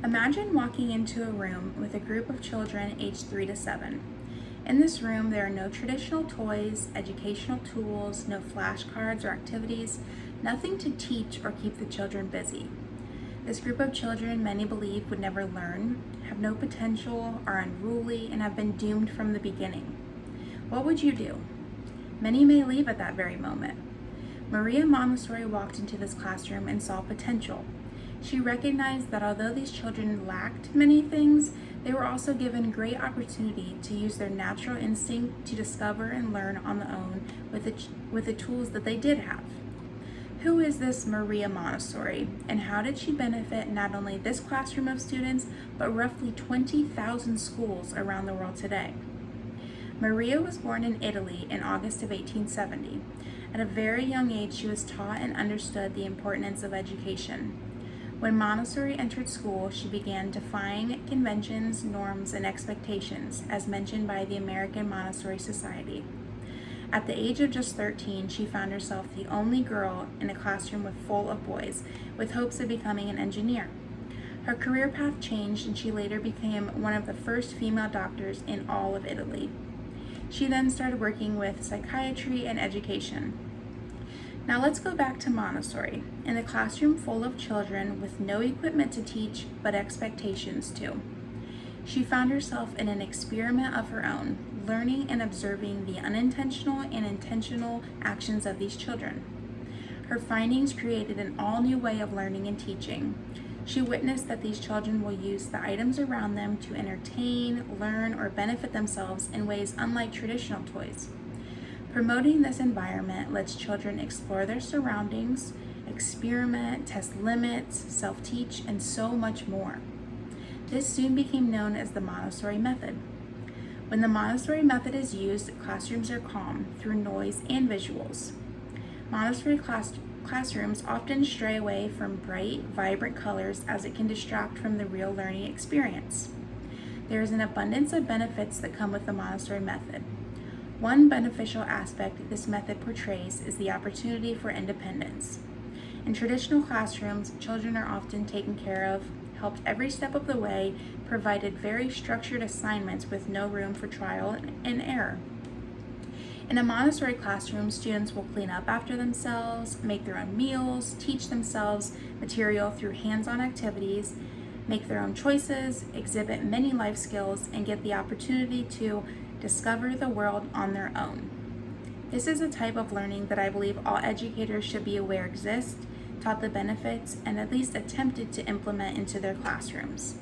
Imagine walking into a room with a group of children aged 3 to 7. In this room, there are no traditional toys, educational tools, no flashcards or activities, nothing to teach or keep the children busy. This group of children many believe would never learn, have no potential, are unruly, and have been doomed from the beginning. What would you do? Many may leave at that very moment. Maria Montessori walked into this classroom and saw potential. She recognized that although these children lacked many things, they were also given great opportunity to use their natural instinct to discover and learn on their own with the tools that they did have. Who is this Maria Montessori, and how did she benefit not only this classroom of students, but roughly 20,000 schools around the world today? Maria was born in Italy in August of 1870. At a very young age, she was taught and understood the importance of education. When Montessori entered school, she began defying conventions, norms, and expectations, as mentioned by the American Montessori Society. At the age of just 13, she found herself the only girl in a classroom full of boys, with hopes of becoming an engineer. Her career path changed, and she later became one of the first female doctors in all of Italy. She then started working with psychiatry and education. Now let's go back to Montessori, in a classroom full of children with no equipment to teach, but expectations to. She found herself in an experiment of her own, learning and observing the unintentional and intentional actions of these children. Her findings created an all-new way of learning and teaching. She witnessed that these children will use the items around them to entertain, learn, or benefit themselves in ways unlike traditional toys. Promoting this environment lets children explore their surroundings, experiment, test limits, self-teach, and so much more. This soon became known as the Montessori Method. When the Montessori Method is used, classrooms are calm through noise and visuals. Montessori classrooms often stray away from bright, vibrant colors as it can distract from the real learning experience. There is an abundance of benefits that come with the Montessori Method. One beneficial aspect this method portrays is the opportunity for independence. In traditional classrooms, children are often taken care of, helped every step of the way, provided very structured assignments with no room for trial and error. In a Montessori classroom, students will clean up after themselves, make their own meals, teach themselves material through hands-on activities, make their own choices, exhibit many life skills, and get the opportunity to discover the world on their own. This is a type of learning that I believe all educators should be aware exists, taught the benefits, and at least attempted to implement into their classrooms.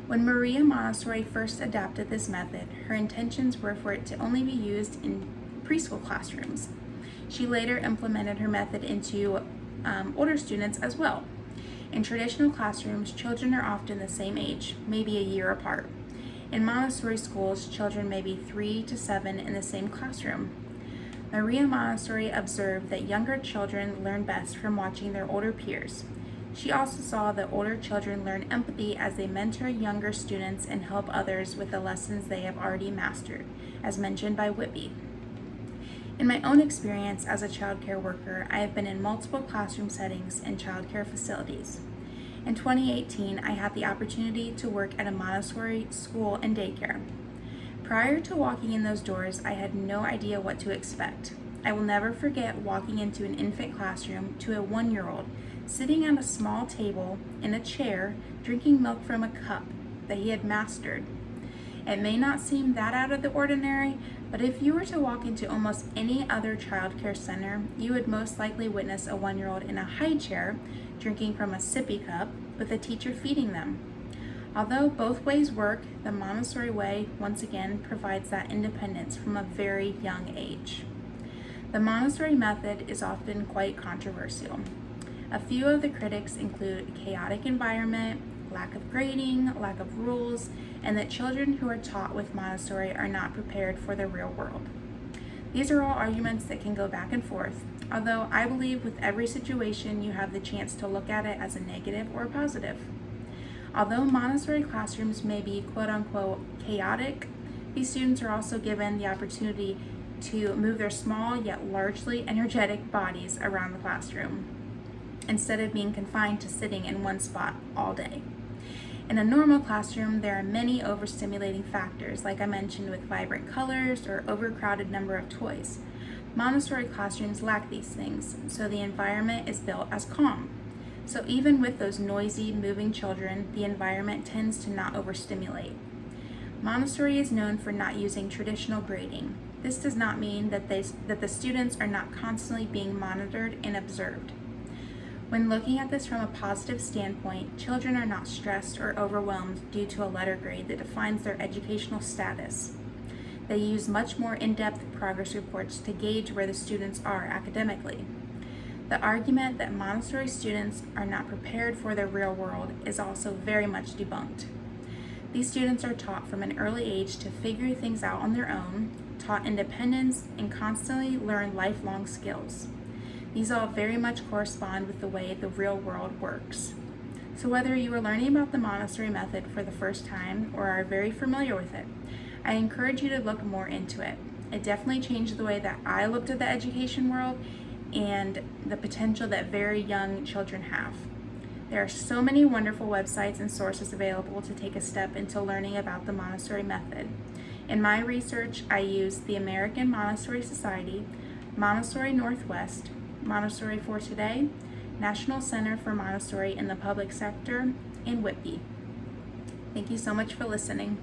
When Maria Montessori first adapted this method, her intentions were for it to only be used in preschool classrooms. She later implemented her method into older students as well. In traditional classrooms, children are often the same age, maybe a year apart. In Montessori schools, children may be 3 to 7 in the same classroom. Maria Montessori observed that younger children learn best from watching their older peers. She also saw that older children learn empathy as they mentor younger students and help others with the lessons they have already mastered, as mentioned by Whitby. In my own experience as a child care worker, I have been in multiple classroom settings and child care facilities. In 2018, I had the opportunity to work at a Montessori school and daycare. Prior to walking in those doors, I had no idea what to expect. I will never forget walking into an infant classroom to a 1-year-old sitting at a small table in a chair, drinking milk from a cup that he had mastered. It may not seem that out of the ordinary, but if you were to walk into almost any other child care center, you would most likely witness a 1-year-old in a high chair, drinking from a sippy cup, with a teacher feeding them. Although both ways work, the Montessori way, once again, provides that independence from a very young age. The Montessori method is often quite controversial. A few of the critics include a chaotic environment, lack of grading, lack of rules, and that children who are taught with Montessori are not prepared for the real world. These are all arguments that can go back and forth, although I believe with every situation you have the chance to look at it as a negative or a positive. Although Montessori classrooms may be quote-unquote chaotic, these students are also given the opportunity to move their small yet largely energetic bodies around the classroom, instead of being confined to sitting in one spot all day. In a normal classroom, there are many overstimulating factors, like I mentioned with vibrant colors or overcrowded number of toys. Montessori classrooms lack these things, so the environment is built as calm. So even with those noisy, moving children, the environment tends to not overstimulate. Montessori is known for not using traditional grading. This does not mean that the students are not constantly being monitored and observed. When looking at this from a positive standpoint, children are not stressed or overwhelmed due to a letter grade that defines their educational status. They use much more in-depth progress reports to gauge where the students are academically. The argument that Montessori students are not prepared for the real world is also very much debunked. These students are taught from an early age to figure things out on their own, taught independence, and constantly learn lifelong skills. These all very much correspond with the way the real world works. So whether you are learning about the Montessori method for the first time or are very familiar with it, I encourage you to look more into it. It definitely changed the way that I looked at the education world and the potential that very young children have. There are so many wonderful websites and sources available to take a step into learning about the Montessori method. In my research, I used the American Montessori Society, Montessori Northwest, Montessori for Today, National Center for Montessori in the Public Sector, and Whitby. Thank you so much for listening.